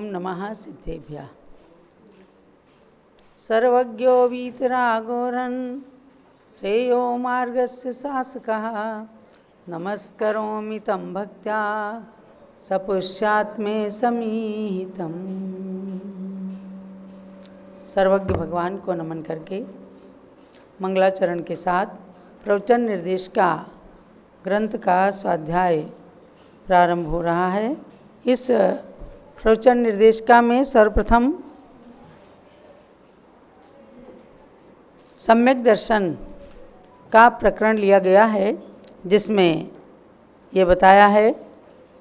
ओम नमः सिद्धेभ्यः। सर्वज्ञो वीतरागोरन् श्रेयो मार्गस्य शासकः नमस्करोमि तं भक्त्या सपुष्यात्मे समीहितम्। सर्वज्ञ भगवान को नमन करके मंगलाचरण के साथ प्रवचन निर्देश का ग्रंथ का स्वाध्याय प्रारंभ हो रहा है। इस प्रवचन निर्देशिका में सर्वप्रथम सम्यक दर्शन का प्रकरण लिया गया है, जिसमें ये बताया है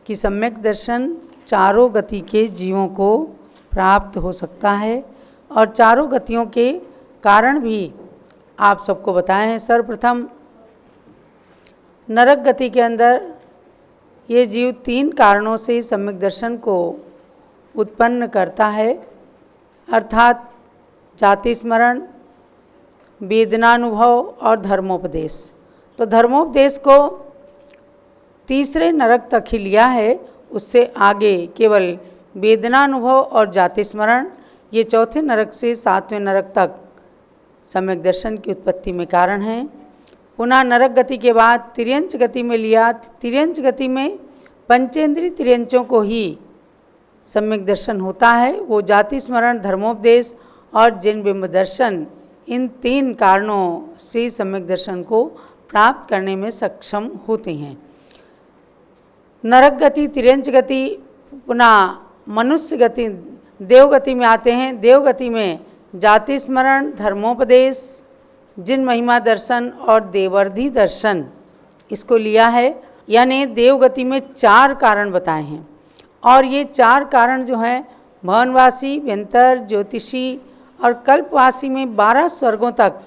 कि सम्यक दर्शन चारों गति के जीवों को प्राप्त हो सकता है और चारों गतियों के कारण भी आप सबको बताए हैं। सर्वप्रथम नरक गति के अंदर ये जीव 3 कारणों से सम्यक दर्शन को उत्पन्न करता है, अर्थात जाति स्मरण, वेदनानुभव और धर्मोपदेश। तो धर्मोपदेश को तीसरे नरक तक ही लिया है, उससे आगे केवल वेदनानुभव और जाति स्मरण ये चौथे नरक से 7वें नरक तक सम्यक दर्शन की उत्पत्ति में कारण हैं। पुनः नरक गति के बाद तिर्यंच गति में लिया। तिर्यंच गति में पंचेंद्रिय तिर्यंचों को ही सम्यक दर्शन होता है। वो जाति स्मरण, धर्मोपदेश और जिन बिंब दर्शन, इन 3 कारणों से सम्यक दर्शन को प्राप्त करने में सक्षम होते हैं। नरक गति, तिर्यंच गति, पुनः मनुष्य गति, देवगति में आते हैं। देवगति में जाति स्मरण, धर्मोपदेश, जिन महिमा दर्शन और देवर्धि दर्शन इसको लिया है। यानी देवगति में 4 कारण बताए हैं और ये 4 कारण जो हैं भवनवासी, व्यंतर, ज्योतिषी और कल्पवासी में 12 स्वर्गों तक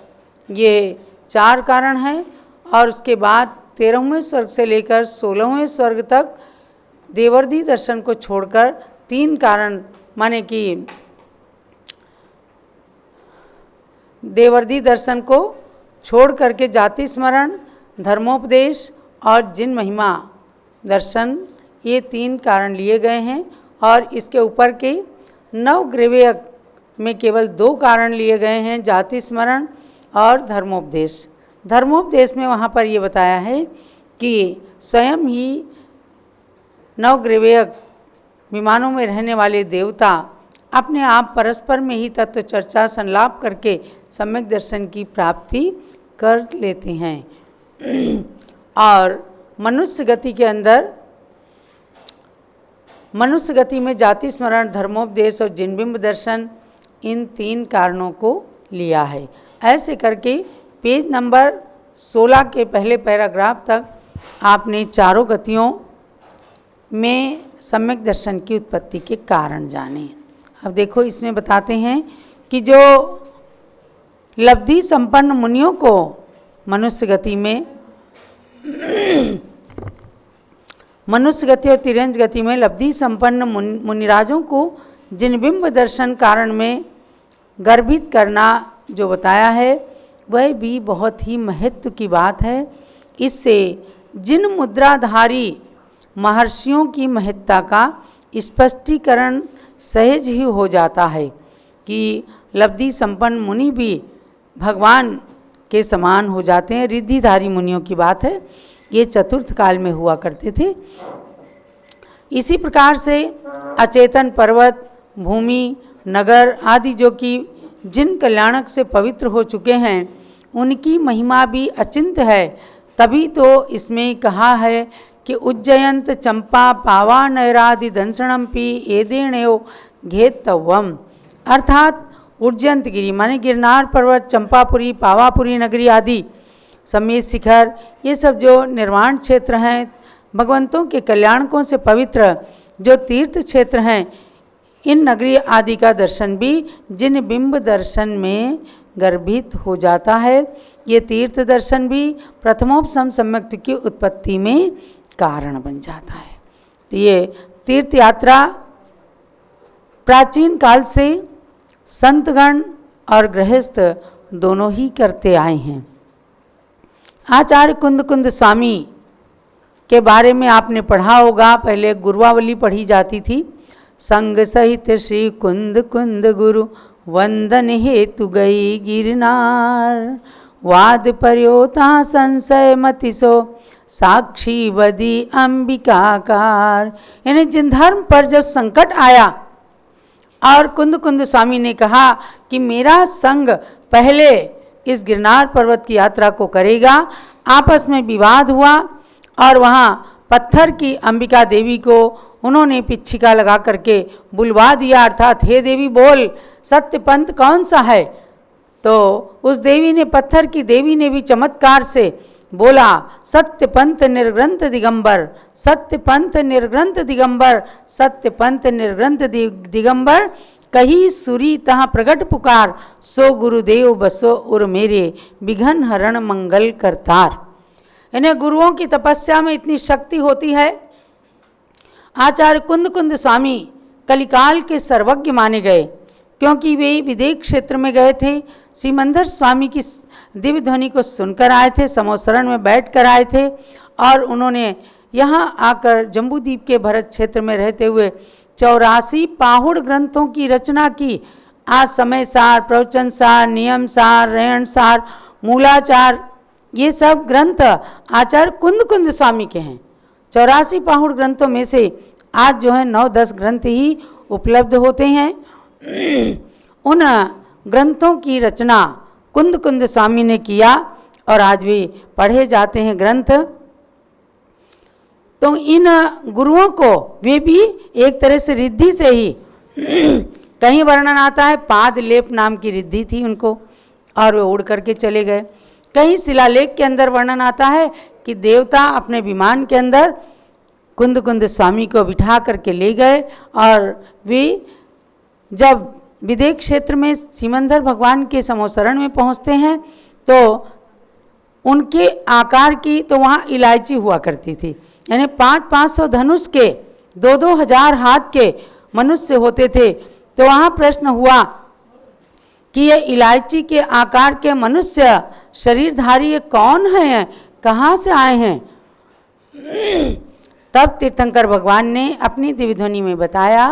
ये 4 कारण हैं और उसके बाद 13वें स्वर्ग से लेकर 16वें स्वर्ग तक देवर्धि दर्शन को छोड़कर 3 कारण, माने कि देवर्धि दर्शन को छोड़ करके जाति स्मरण, धर्मोपदेश और जिन महिमा दर्शन, ये 3 कारण लिए गए हैं। और इसके ऊपर के 9 ग्रव्य में केवल 2 कारण लिए गए हैं, जाति स्मरण और धर्मोपदेश। धर्मोपदेश में वहाँ पर ये बताया है कि स्वयं ही 9 ग्रव्य विमानों में रहने वाले देवता अपने आप परस्पर में ही तत्व चर्चा संलाप करके सम्यक दर्शन की प्राप्ति कर लेते हैं। और मनुष्य गति के अंदर, मनुष्य गति में जाति स्मरण, धर्मोपदेश और जिनबिंब दर्शन, इन 3 कारणों को लिया है। ऐसे करके पेज नंबर 16 के पहले पैराग्राफ तक आपने चारों गतियों में सम्यक दर्शन की उत्पत्ति के कारण जाने। अब देखो, इसमें बताते हैं कि जो लब्धि संपन्न मुनियों को मनुष्य गति में, मनुष्य गति और तिर्यंच गति में लब्धि संपन्न मुनिराजों को जिन बिंब दर्शन कारण में गर्भित करना जो बताया है, वह भी बहुत ही महत्व की बात है। इससे जिन मुद्राधारी महर्षियों की महत्ता का स्पष्टीकरण सहज ही हो जाता है कि लब्धि संपन्न मुनि भी भगवान के समान हो जाते हैं। रिद्धिधारी मुनियों की बात है, ये चतुर्थ काल में हुआ करते थे। इसी प्रकार से अचेतन पर्वत, भूमि, नगर आदि जो कि जिन कल्याणक से पवित्र हो चुके हैं, उनकी महिमा भी अचिंत है। तभी तो इसमें कहा है कि उज्जयंत चंपा पावा नैरादि दंसणम्पी एदेणेव घेतवम, अर्थात उज्जयंत गिरी माने गिरनार पर्वत, चंपापुरी, पावापुरी नगरी आदि, समेत शिखर, ये सब जो निर्वाण क्षेत्र हैं, भगवंतों के कल्याणकों से पवित्र जो तीर्थ क्षेत्र हैं, इन नगरी आदि का दर्शन भी जिन बिंब दर्शन में गर्भित हो जाता है। ये तीर्थ दर्शन भी प्रथमोपसम सम्यक की उत्पत्ति में कारण बन जाता है। तो ये तीर्थ यात्रा प्राचीन काल से संतगण और गृहस्थ दोनों ही करते आए हैं। आचार्य कुंद स्वामी के बारे में आपने पढ़ा होगा। पहले गुरवावली पढ़ी जाती थी। संग सहित श्री कुंद कुंद गुरु वंदन हेतु गई गिरनार। वाद पर्योता संशय मति सो साक्षी बदी अंबिकाकार। यानी जिन धर्म पर जब संकट आया और कुंद कुंद स्वामी ने कहा कि मेरा संग पहले इस गिरनार पर्वत की यात्रा को करेगा, आपस में विवाद हुआ और वहाँ पत्थर की अंबिका देवी को उन्होंने पिच्छिका लगा करके बुलवा दिया, अर्थात हे देवी बोल सत्य पंथ कौन सा है। तो उस देवी ने, पत्थर की देवी ने भी चमत्कार से बोला सत्य पंथ निर्ग्रंथ दिगंबर, सत्य पंथ निर्ग्रंथ दिगंबर, सत्य पंथ निर्ग्रंथ दिगंबर, कही सुरी तहाँ प्रगट पुकार, सो गुरुदेव बसो उर मेरे विघन हरण मंगल करतार। इन्हें गुरुओं की तपस्या में इतनी शक्ति होती है। आचार्य कुंद कुंद स्वामी कलिकाल के सर्वज्ञ माने गए, क्योंकि वे विदेश क्षेत्र में गए थे, सिमंदर स्वामी की दिव्य ध्वनि को सुनकर आए थे, समोसरण में बैठ कर आए थे और उन्होंने यहाँ आकर जम्बूद्वीप के भरत क्षेत्र में रहते हुए 84 पाहुड़ ग्रंथों की रचना की। आज समय सार, प्रवचन सार, नियम सार, रेयण सार, मूलाचार, ये सब ग्रंथ आचार्य कुंद कुंद स्वामी के हैं। 84 पाहुड़ ग्रंथों में से आज जो है 9-10 ग्रंथ ही उपलब्ध होते हैं। उन ग्रंथों की रचना कुंद कुंद स्वामी ने किया और आज भी पढ़े जाते हैं ग्रंथ। तो इन गुरुओं को वे भी एक तरह से रिद्धि से ही कहीं वर्णन आता है पाद लेप नाम की रिद्धि थी उनको और वे उड़ करके चले गए। कहीं शिलालेख के अंदर वर्णन आता है कि देवता अपने विमान के अंदर कुंद कुंद स्वामी को बिठा करके ले गए और वे जब विदेश क्षेत्र में सिमंदर भगवान के समोसरण में पहुंचते हैं तो उनके आकार की तो वहाँ इलायची हुआ करती थी, यानी 500-500 धनुष के 2-2 हजार हाथ के मनुष्य होते थे। तो वहाँ प्रश्न हुआ कि ये इलायची के आकार के मनुष्य शरीरधारी ये कौन हैं, कहाँ से आए हैं। तब तीर्थंकर भगवान ने अपनी दिव्य ध्वनि में बताया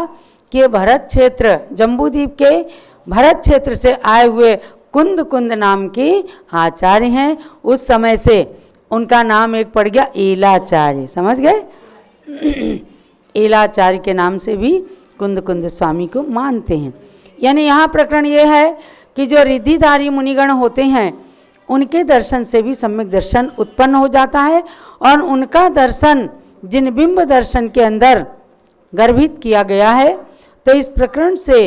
कि भरत क्षेत्र, जम्बूद्वीप के भरत क्षेत्र से आए हुए कुंद कुंद नाम के आचार्य हैं। उस समय से उनका नाम एक पड़ गया एलाचार्य, समझ गए। एलाचार्य के नाम से भी कुंद कुंद स्वामी को मानते हैं। यानी यहाँ प्रकरण ये है कि जो रिद्धिधारी मुनिगण होते हैं उनके दर्शन से भी सम्यक दर्शन उत्पन्न हो जाता है और उनका दर्शन जिन बिंब दर्शन के अंदर गर्भित किया गया है। तो इस प्रकरण से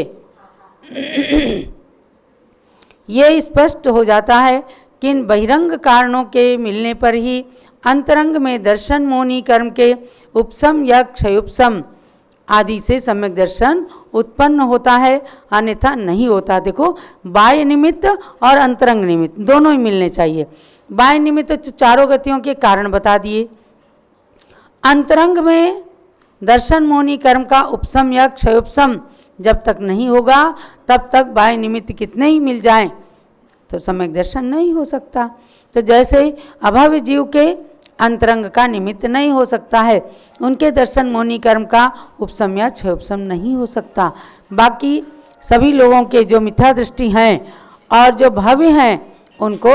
ये स्पष्ट हो जाता है कि इन बहिरंग कारणों के मिलने पर ही अंतरंग में दर्शन मोनी कर्म के उपसम या क्षयोपसम आदि से सम्यक दर्शन उत्पन्न होता है, अन्यथा नहीं होता। देखो बाह्य निमित्त और अंतरंग निमित्त दोनों ही मिलने चाहिए। बाह्य निमित्त चारों गतियों के कारण बता दिए, अंतरंग में दर्शन मोनी कर्म का उपसम या क्षयोपसम जब तक नहीं होगा तब तक बाह्य निमित्त कितने ही मिल जाएं तो सम्यक दर्शन नहीं हो सकता। तो जैसे अभव्य जीव के अंतरंग का निमित्त नहीं हो सकता है, उनके दर्शन मोनी कर्म का उपसम या क्षयोपसम नहीं हो सकता। बाकी सभी लोगों के जो मिथ्या दृष्टि हैं और जो भव्य हैं उनको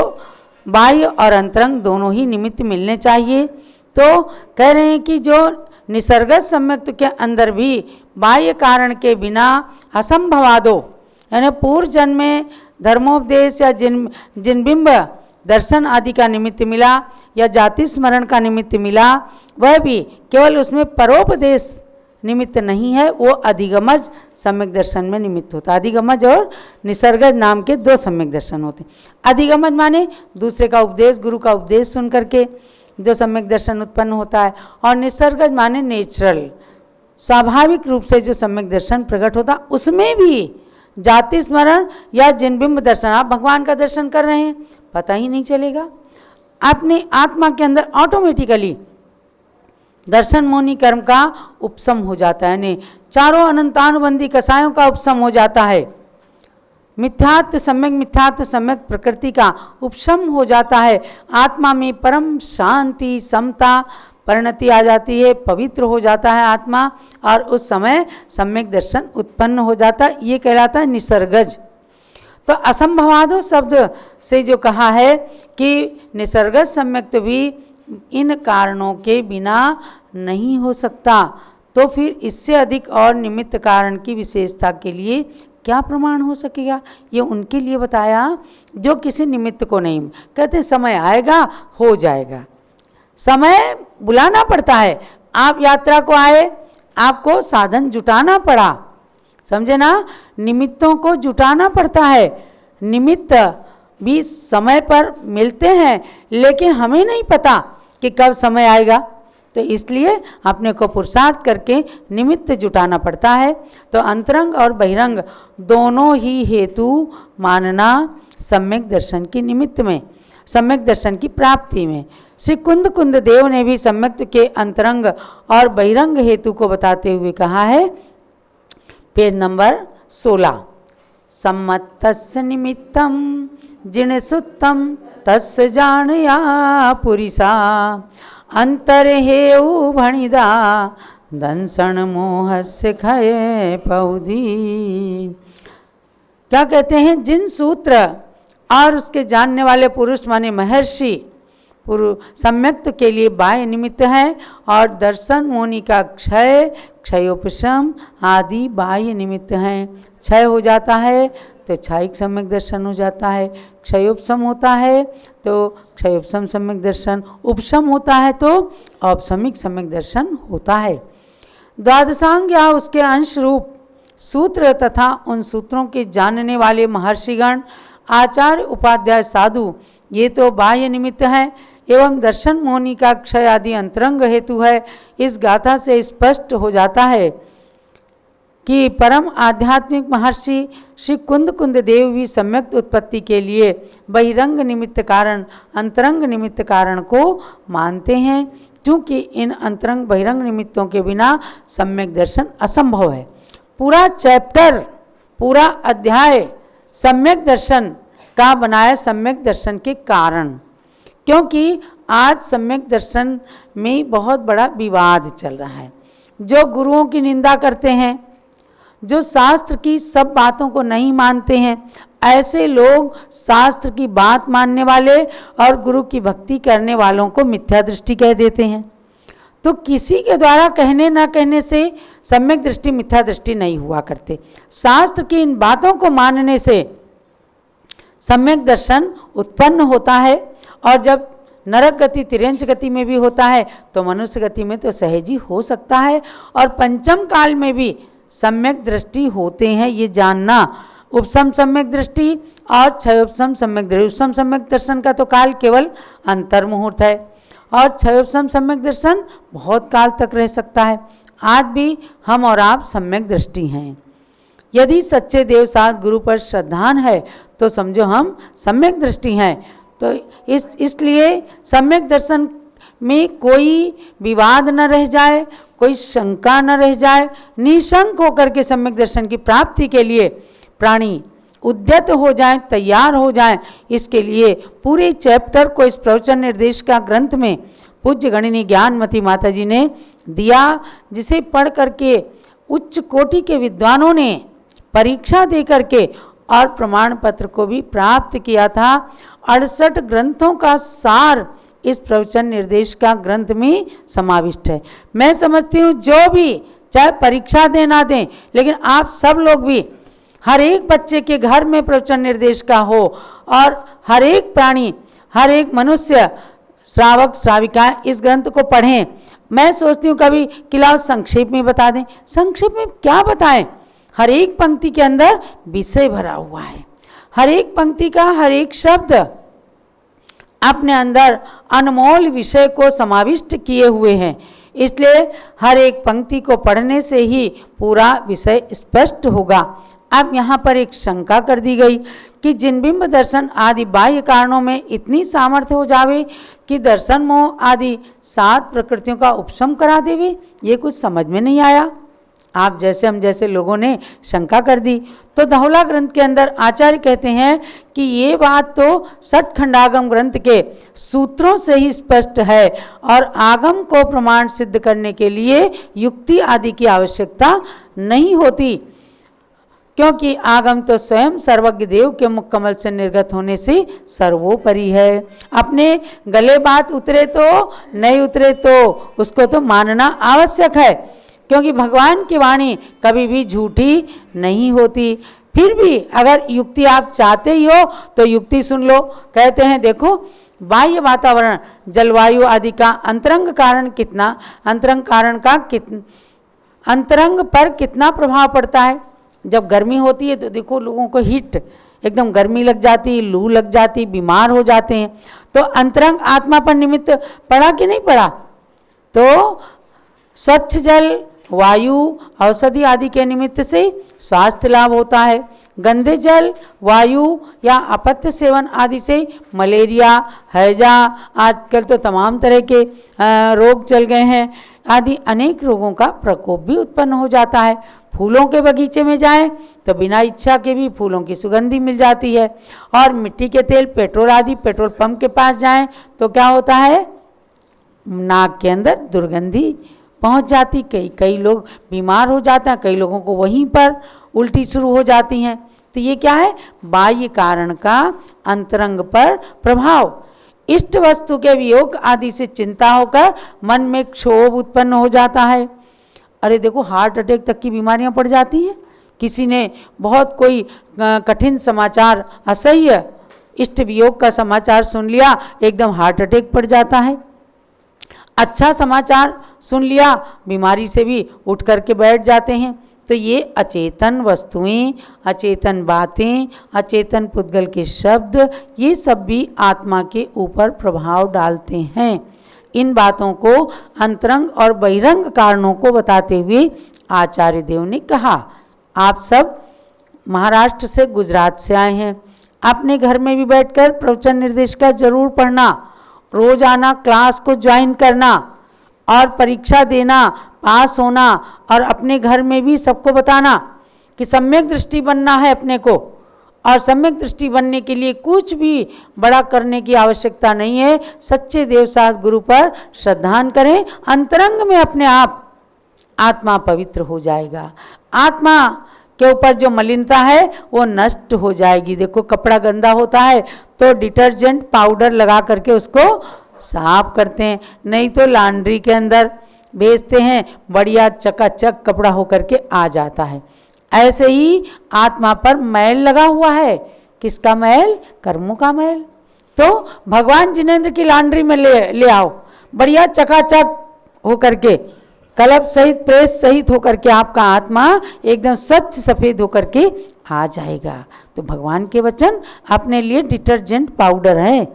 बाह्य और अंतरंग दोनों ही निमित्त मिलने चाहिए। तो कह रहे हैं कि जो निसर्गत सम्यक्त के अंदर भी बाह्य कारण के बिना असंभवादो, यानी पूर्व जन्म में धर्मोपदेश या जिन बिंब दर्शन आदि का निमित्त मिला या जाति स्मरण का निमित्त मिला, वह भी केवल उसमें परोपदेश निमित्त नहीं है, वो अधिगमज सम्यक दर्शन में निमित्त होता है। अधिगमज और निसर्गज नाम के दो सम्यक दर्शन होते हैं। अधिगमज माने दूसरे का उपदेश, गुरु का उपदेश सुन करके जो सम्यक दर्शन उत्पन्न होता है, और निसर्गज माने नेचुरल, स्वाभाविक रूप से जो सम्यक दर्शन प्रकट होता, उसमें भी जाति स्मरण या जिन बिंब दर्शन, आप भगवान का दर्शन कर रहे हैं पता ही नहीं चलेगा, अपने आत्मा के अंदर ऑटोमेटिकली दर्शन मोनी कर्म का उपसम हो जाता है, यानी चारों अनंतानुबंधी कसायों का उपसम हो जाता है। मिथ्यात्व सम्यक प्रकृति का उपशम हो जाता है। आत्मा में परम शांति, समता, परिणति आ जाती है, पवित्र हो जाता है आत्मा, और उस समय सम्यक दर्शन उत्पन्न हो जाता है। ये कहलाता है निसर्गज। तो असंभवादो शब्द से जो कहा है कि निसर्गज सम्यक्त भी इन कारणों के बिना नहीं हो सकता, तो फिर इससे अधिक और निमित्त कारण की विशेषता के लिए क्या प्रमाण हो सकेगा? ये उनके लिए बताया जो किसी निमित्त को नहीं, कहते समय आएगा हो जाएगा, समय बुलाना पड़ता है। आप यात्रा को आए, आपको साधन जुटाना पड़ा, समझे ना, निमित्तों को जुटाना पड़ता है। निमित्त भी समय पर मिलते हैं, लेकिन हमें नहीं पता कि कब समय आएगा, तो इसलिए अपने को पुरुषार्थ करके निमित्त जुटाना पड़ता है। तो अंतरंग और बहिरंग दोनों ही हेतु मानना सम्यक दर्शन की निमित्त में, सम्यक दर्शन की प्राप्ति में। श्री कुंद देव ने भी सम्यक के अंतरंग और बहिरंग हेतु को बताते हुए कहा है, पेज नंबर 16, सम्मतस्य निमित्तम जिन सुत्तम तस्य जानया पुरिसा अंतरहेउ भणिदा दंसन मोहस्य खये पौधी। क्या कहते हैं? जिन सूत्र और उसके जानने वाले पुरुष माने महर्षि सम्यक्त के लिए बाह्य निमित्त है, और दर्शन मोनि का क्षय, क्षयोपशम आदि बाह्य निमित्त हैं। क्षय हो जाता है तो क्षयिक सम्यक दर्शन हो जाता है, क्षयोपशम होता है तो क्षयोपशम सम्यक दर्शन, उपशम होता है तो औपशमिक सम्यक दर्शन होता है। द्वादशांग या उसके अंश रूप सूत्र तथा उन सूत्रों के जानने वाले महर्षिगण, आचार्य, उपाध्याय, साधु, ये तो बाह्य निमित्त हैं, एवं दर्शन मोनि का क्षय आदि अंतरंग हेतु है। इस गाथा से स्पष्ट हो जाता है कि परम आध्यात्मिक महर्षि श्री कुंद देव भी सम्यक उत्पत्ति के लिए बहिरंग निमित्त कारण, अंतरंग निमित्त कारण को मानते हैं, क्योंकि इन अंतरंग बहिरंग निमित्तों के बिना सम्यक दर्शन असंभव है। पूरा चैप्टर, पूरा अध्याय सम्यक दर्शन का बनाया, सम्यक दर्शन के कारण, क्योंकि आज सम्यक दर्शन में बहुत बड़ा विवाद चल रहा है। जो गुरुओं की निंदा करते हैं, जो शास्त्र की सब बातों को नहीं मानते हैं, ऐसे लोग शास्त्र की बात मानने वाले और गुरु की भक्ति करने वालों को मिथ्या दृष्टि कह देते हैं। तो किसी के द्वारा कहने न कहने से सम्यक दृष्टि मिथ्या दृष्टि नहीं हुआ करते। शास्त्र की इन बातों को मानने से सम्यक दर्शन उत्पन्न होता है, और जब नरक गति तिर्यंच गति में भी होता है तो मनुष्य गति में तो सहज ही हो सकता है, और पंचम काल में भी सम्यक दृष्टि होते हैं, ये जानना। उपसम सम्यक दृष्टि और क्षयोपसम सम्यक दृष्टि, उपसम सम्यक दर्शन का तो काल केवल अंतर्मुहूर्त है, और क्षयोपसम सम्यक दर्शन बहुत काल तक रह सकता है। आज भी हम और आप सम्यक दृष्टि हैं। यदि सच्चे देवसात गुरु पर श्रद्धान है तो समझो हम सम्यक दृष्टि हैं। तो इसलिए सम्यक दर्शन में कोई विवाद न रह जाए, कोई शंका न रह जाए, निशंक होकर के सम्यक दर्शन की प्राप्ति के लिए प्राणी उद्यत हो जाए, तैयार हो जाए। इसके लिए पूरे चैप्टर को इस प्रवचन निर्देश का ग्रंथ में पूज्य गणिनी ज्ञानमती माता जी ने दिया, जिसे पढ़ करके उच्च कोटि के विद्वानों ने परीक्षा दे करके और प्रमाण पत्र को भी प्राप्त किया था। 68 ग्रंथों का सार इस प्रवचन निर्देश का ग्रंथ में समाविष्ट है। मैं समझती हूँ जो भी चाहे परीक्षा दें ना दें, लेकिन आप सब लोग भी, हर एक बच्चे के घर में प्रवचन निर्देश का हो, और हर एक प्राणी, हर एक मनुष्य, श्रावक श्राविकाएं इस ग्रंथ को पढ़ें। मैं सोचती हूँ कभी किलाओ संक्षेप में बता दें। संक्षेप में क्या बताएं? हर एक पंक्ति के अंदर विषय भरा हुआ है, हर एक पंक्ति का हर एक शब्द अपने अंदर अनमोल विषय को समाविष्ट किए हुए हैं। इसलिए हर एक पंक्ति को पढ़ने से ही पूरा विषय स्पष्ट होगा। अब यहाँ पर एक शंका कर दी गई कि जिन बिंब दर्शन आदि बाह्य कारणों में इतनी सामर्थ्य हो जावे कि दर्शन मोह आदि 7 प्रकृतियों का उपशम करा देवे, ये कुछ समझ में नहीं आया। आप जैसे हम जैसे लोगों ने शंका कर दी। तो धौला ग्रंथ के अंदर आचार्य कहते हैं कि ये बात तो षट खंडागम ग्रंथ के सूत्रों से ही स्पष्ट है और आगम को प्रमाण सिद्ध करने के लिए युक्ति आदि की आवश्यकता नहीं होती, क्योंकि आगम तो स्वयं सर्वज्ञ देव के मुख कमल से निर्गत होने से सर्वोपरि है। अपने गले बात उतरे तो नहीं उतरे तो उसको तो मानना आवश्यक है, क्योंकि भगवान की वाणी कभी भी झूठी नहीं होती। फिर भी अगर युक्ति आप चाहते ही हो तो युक्ति सुन लो। कहते हैं देखो, बाह्य वातावरण जलवायु आदि का अंतरंग पर कितना प्रभाव पड़ता है। जब गर्मी होती है तो देखो लोगों को हीट एकदम गर्मी लग जाती, लू लग जाती, बीमार हो जाते हैं। तो अंतरंग आत्मा पर निमित्त पड़ा कि नहीं पड़ा। तो स्वच्छ जल, वायु, औषधि आदि के निमित्त से स्वास्थ्य लाभ होता है। गंदे जल, वायु या अपत्य सेवन आदि से मलेरिया, हैजा, आजकल तो तमाम तरह के रोग चल गए हैं, आदि अनेक रोगों का प्रकोप भी उत्पन्न हो जाता है। फूलों के बगीचे में जाएं तो बिना इच्छा के भी फूलों की सुगंधी मिल जाती है। और मिट्टी के तेल, पेट्रोल आदि पेट्रोल पंप के पास जाएं तो क्या होता है, नाक के अंदर दुर्गंधी पहुंच जाती, कई लोग बीमार हो जाते हैं, कई लोगों को वहीं पर उल्टी शुरू हो जाती हैं। तो ये क्या है, बाह्य कारण का अंतरंग पर प्रभाव। इष्ट वस्तु के वियोग आदि से चिंता होकर मन में क्षोभ उत्पन्न हो जाता है। अरे देखो, हार्ट अटैक तक की बीमारियां पड़ जाती हैं। किसी ने बहुत कोई कठिन समाचार, असह्य इष्ट वियोग का समाचार सुन लिया, एकदम हार्ट अटैक पड़ जाता है। अच्छा समाचार सुन लिया, बीमारी से भी उठ करके बैठ जाते हैं। तो ये अचेतन वस्तुएं, अचेतन बातें, अचेतन पुद्गल के शब्द, ये सब भी आत्मा के ऊपर प्रभाव डालते हैं। इन बातों को अंतरंग और बहिरंग कारणों को बताते हुए आचार्य देव ने कहा, आप सब महाराष्ट्र से, गुजरात से आए हैं, अपने घर में भी बैठकर प्रवचन निर्देशिका जरूर पढ़ना, रोज आना, क्लास को ज्वाइन करना और परीक्षा देना, पास होना, और अपने घर में भी सबको बताना कि सम्यक दृष्टि बनना है अपने को। और सम्यक दृष्टि बनने के लिए कुछ भी बड़ा करने की आवश्यकता नहीं है। सच्चे देवसास गुरु पर श्रद्धान करें, अंतरंग में अपने आप आत्मा पवित्र हो जाएगा। आत्मा के ऊपर जो मलिनता है वो नष्ट हो जाएगी। देखो, कपड़ा गंदा होता है तो डिटर्जेंट पाउडर लगा करके उसको साफ करते हैं, नहीं तो लॉन्ड्री के अंदर भेजते हैं, बढ़िया चकाचक कपड़ा होकर के आ जाता है। ऐसे ही आत्मा पर मैल लगा हुआ है। किसका मैल? कर्मों का मैल। तो भगवान जिनेंद्र की लॉन्ड्री में ले आओ, बढ़िया चकाचक होकर के, कलप सहित, प्रेस सहित होकर के आपका आत्मा एकदम स्वच्छ सफेद होकर के आ जाएगा। तो भगवान के वचन अपने लिए डिटर्जेंट पाउडर है।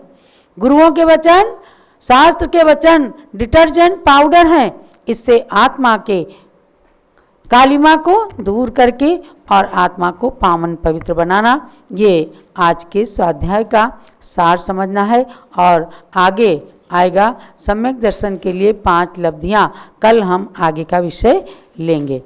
गुरुओं के वचन, शास्त्र के वचन डिटर्जेंट पाउडर हैं। इससे आत्मा के कालिमा को दूर करके और आत्मा को पावन पवित्र बनाना, ये आज के स्वाध्याय का सार समझना है। और आगे आएगा सम्यक दर्शन के लिए 5 लब्धियाँ। कल हम आगे का विषय लेंगे।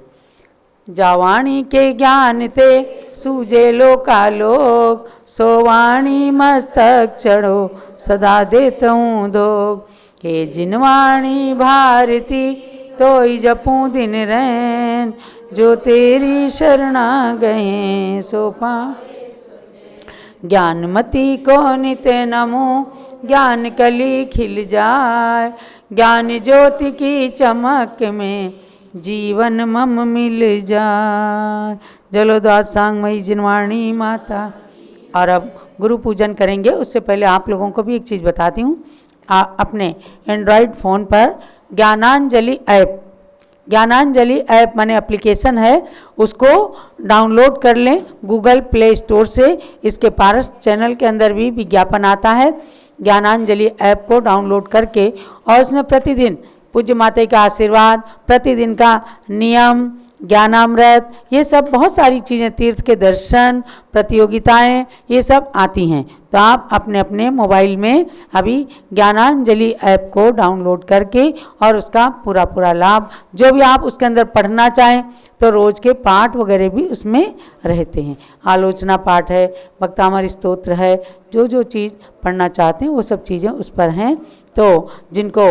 जावाणी के ज्ञान ते सूझे लोकालोक, सोवाणी मस्तक चढ़ो सदा देतऊँ दोग, के जिनवाणी भारती तोई जपूं दिन रैन, जो तेरी शरणा गए सो पा। ज्ञानमती को नित्य नमो, ज्ञान कली खिल जाए, ज्ञान ज्योति की चमक में जीवन मम मिल जाए। जलोद्वास सांगमयी जिनवाणी माता। और अब गुरु पूजन करेंगे, उससे पहले आप लोगों को भी एक चीज़ बताती हूँ। अपने एंड्रॉयड फ़ोन पर ज्ञानांजलि ऐप माने एप्लीकेशन है, उसको डाउनलोड कर लें गूगल प्ले स्टोर से। इसके पारस चैनल के अंदर भी विज्ञापन आता है। ज्ञानांजलि ऐप को डाउनलोड करके और उसमें प्रतिदिन पूज्य माता का आशीर्वाद, प्रतिदिन का नियम, ज्ञानामृत, ये सब बहुत सारी चीज़ें, तीर्थ के दर्शन, प्रतियोगिताएं, ये सब आती हैं। तो आप अपने अपने मोबाइल में अभी ज्ञानांजलि ऐप को डाउनलोड करके और उसका पूरा पूरा लाभ, जो भी आप उसके अंदर पढ़ना चाहें, तो रोज़ के पाठ वगैरह भी उसमें रहते हैं। आलोचना पाठ है, भक्तामृत स्तोत्र है, जो जो चीज़ पढ़ना चाहते हैं वो सब चीज़ें उस पर हैं। तो जिनको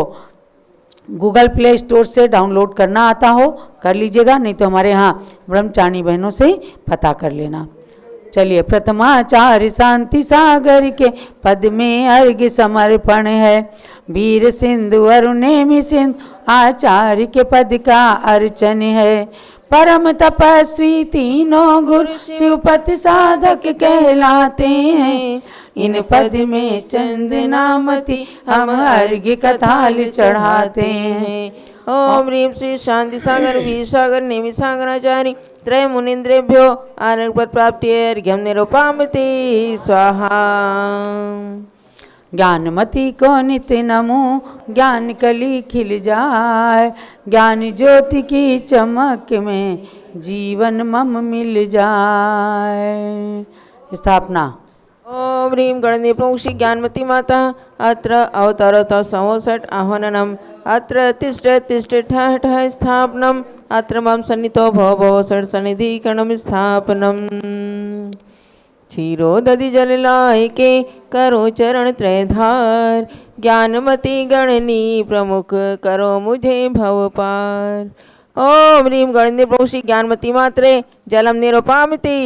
गूगल प्ले स्टोर से डाउनलोड करना आता हो कर लीजिएगा, नहीं तो हमारे यहाँ ब्रह्मचारिणी बहनों से पता कर लेना। चलिए, प्रथमाचार्य शांति सागर के पद में अर्घ्य समर्पण है। वीर सिंधु अरुणेमि सिंधु आचार्य के पद का अर्चन है। परम तपस्वी तीनों गुरु शिवपति साधक कहलाते हैं। इन पद में चंदनामती हम अर्घ्य कथाल चढ़ाते हैं। ओम ह्रीं श्री शांति सागर वीर सागर नेमि सागराचार्य त्रय मुनीन्द्रेभ्यो आनंद पद प्राप्ति अर्घ्यम निरूपामति स्वाहा। ज्ञानमती को नित्य नमो, ज्ञान कली खिल जाए। ज्ञान ज्योति की चमक में जीवन मम मिल जाए। स्थापना। ओम ह्रीं गणनी प्रमुख श्री ज्ञानमती माता अत्र अवतरत 67 आह्वाननम अत्र तिष्ठ तिष्ठ ठः ठः स्थापनम अत्र मम सन्नितो भव भव षट् सन्निधिकरणम स्थापनम। क्षीरोदधि जल लाय के करो चरण त्रयधार। ज्ञानमती गणनी प्रमुख करो मुझे भव पार। ओम ह्रीं गणनी प्रमुख श्री ज्ञानमती मात्रे जलम निरूपामिति।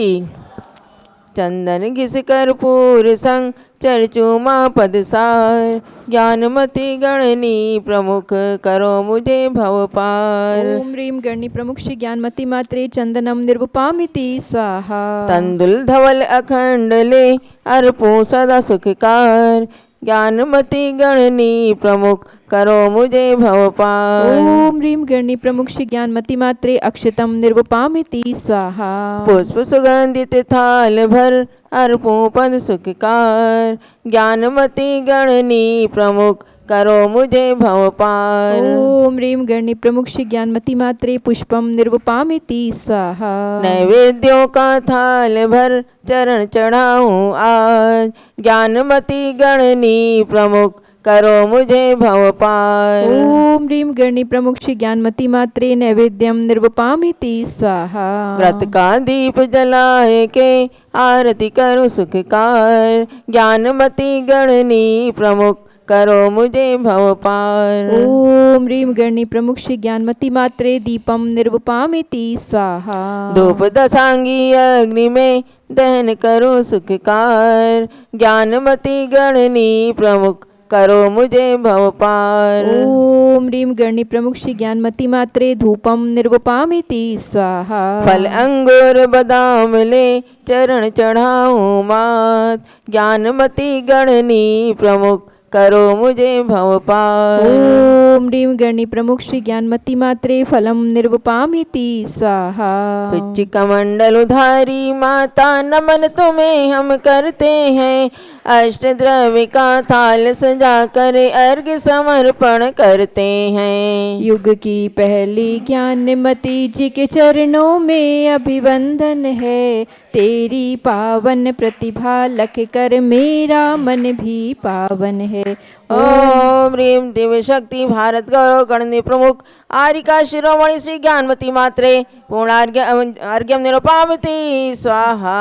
चंदन घिस कर्पूर संग चर्चुमा पदसार। ज्ञानमती गणनी प्रमुख करो मुझे भव पार। ओम ह्रीं गणनी प्रमुख श्री ज्ञानमती मात्रे चंदनम निर्वपामिति स्वाहा। तंदुल धवल अखंड ले अर्पो सदा सुखकार। ज्ञानमती गणनी प्रमुख करो मुझे भव पार। ओम ह्रीं गणनी प्रमुख श्री ज्ञानमती मात्रे अक्षतम निर्वपामिति स्वाहा। पुष्प सुगंधित थाल भर अर्पो पद सुखकार। ज्ञानमती गणनी प्रमुख करो मुझे भव पार। ओम ह्रीं गणनी प्रमुख श्री ज्ञानमती मात्रे पुष्पम निर्वपामिति स्वाहा। नैवेद्यों का थाल भर चरण चढ़ाऊं आज। ज्ञानमती गणनी प्रमुख करो मुझे भव पार। ओम ह्रीं गणनी प्रमुख श्री ज्ञानमती मात्रे नैवेद्यम निर्वपामिति स्वाहा। व्रत का दीप जलाए के आरती करो सुखकार। ज्ञानमती गणनी प्रमुख करो मुझे भव पार। ओम ह्रीं गणनी प्रमुख श्री ज्ञानमती मात्रे दीपम निर्वपामिति स्वाहा। धूप दशांगी अग्नि में दहन करो सुखकार। ज्ञानमती गणनी प्रमुख करो मुझे भव पार। ओम ह्रीं गणनी प्रमुख श्री ज्ञानमती मात्रे धूपम निर्वपामिति स्वाहा। फल अंगूर बादाम ले चरण चढ़ाऊं मात। ज्ञानमती गणनी प्रमुख करो मुझे भव पार। ओम ह्रीं गणनी प्रमुख श्री ज्ञानमती मात्रे फलम निर्वपामिति स्वाहा। पिच्चिकमंडल उधारी माता नमन तुम्हें हम करते हैं। अष्टद्रव्य का थाल सजा कर अर्घ्य समर्पण करते हैं। युग की पहली ज्ञानमती जी के चरणों में अभिवंदन है। तेरी पावन प्रतिभा लख कर मेरा मन भी पावन है। ओम ह्रीं दिव्य शक्ति भारत गौरव गणनी प्रमुख आरिका शिरोमणि श्री ज्ञानमती मात्रे पूर्णार्घ्यम निरूपामिति स्वाहा।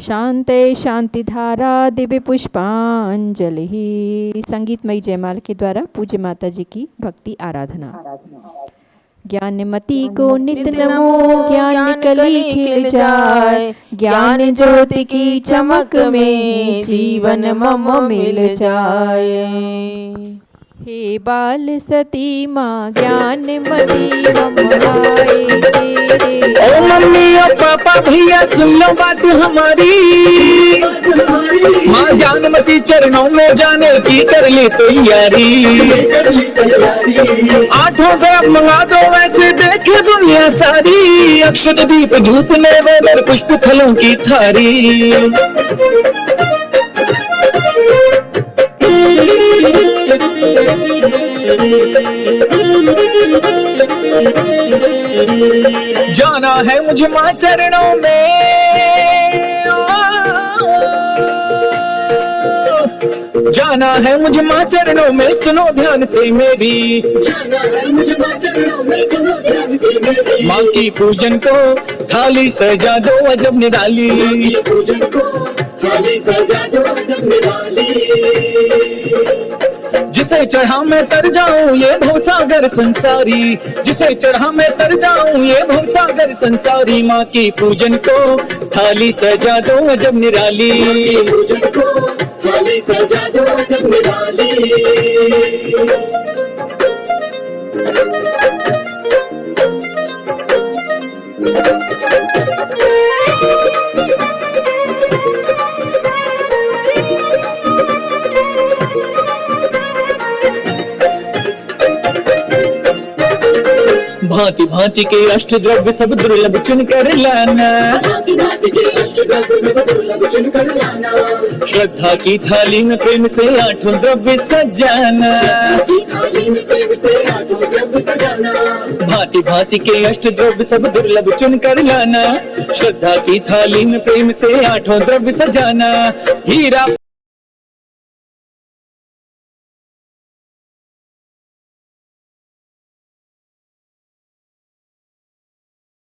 शांते शांति धारा दिव्य पुष्पांजलि। संगीतमयी जयमाल के द्वारा पूज्य माता जी की भक्ति आराधना। ज्ञानमती को नित नमो, ज्ञान कली खिल जाए। ज्ञान ज्योति की चमक में जीवन मम मिल जाए। हे बाल सती माँ ज्ञानमती हम आए तेरे। ओ मम्मी और पापा भैया सुन लो बात हमारी। माँ ज्ञानमती चरणों में जाने की कर ली तैयारी। 8 ग्राम मंगा दो वैसे देखे दुनिया सारी। अक्षत दीप धूप नैवेद्य पुष्प फलों की थारी। जाना है मुझे माँ चरणों में, जाना है मुझे माँ चरणों में, सुनो ध्यान से मेरी, जाना है मुझे माँ चरणों में, सुनो ध्यान से मेरी। माँ की पूजन को थाली सजा दो अजब निराली, माँ की पूजन को थाली सजा दो अजब निराली। जिसे चढ़ा मैं तर जाऊं ये भवसागर संसारी, जिसे चढ़ा मैं तर जाऊं ये भवसागर संसारी। माँ की पूजन को थाली सजा दो अजब निराली, माँ की पूजन को थाली सजा दो अजब निराली। भांति भांति के अष्ट द्रव्य सब दुर्लभ चुन कर लाना, भांति भांति के अष्टद्रव्य सब दुर्लभ चुन कर लाना। श्रद्धा की थाली में प्रेम से आठों द्रव्य सजाना, की थाली में प्रेम से आठों द्रव्य सजाना। भांति भांति के अष्ट द्रव्य सब दुर्लभ चुन कर लाना, श्रद्धा की थाली में प्रेम से आठों द्रव्य सजाना। हीरा